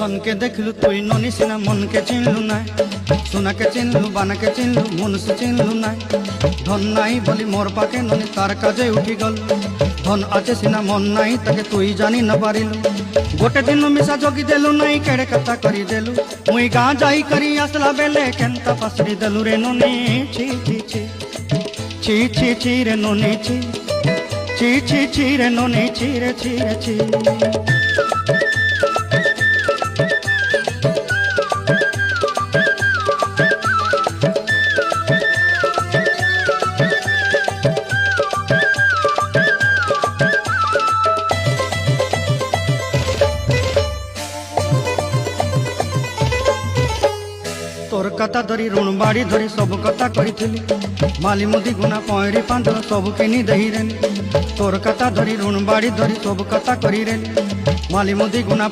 জন के देखलू तुई ननी सिना मन के चिन्हलू ना सोना के चिन्हलू बाना के चिन्हलू मनुष्य चिन्हलू ना धन नाई बोली मोर पाके ननी तार काजे उठी गल धन आचे सिना मन नाई ताके तुई जानी न पारिलू गोटे दिन मिसा जोगी देलू नाई केड़े कथा करी देलू मुई गाँ जाई करी आसला बेले केंता पासरी देलू रे ननी छी छी छी छी छी छी रे ननी छी छी छी छी रे ननी छी रे छी रे छी तोर कथा धरी ऋण बाड़ी धरी सब कथा करी माली मुदी गुना पहरी पांद सब किनी दही रे तोर कथा धरी ऋण बाड़ी धरी सब कथा करी रे माली मुदी गुना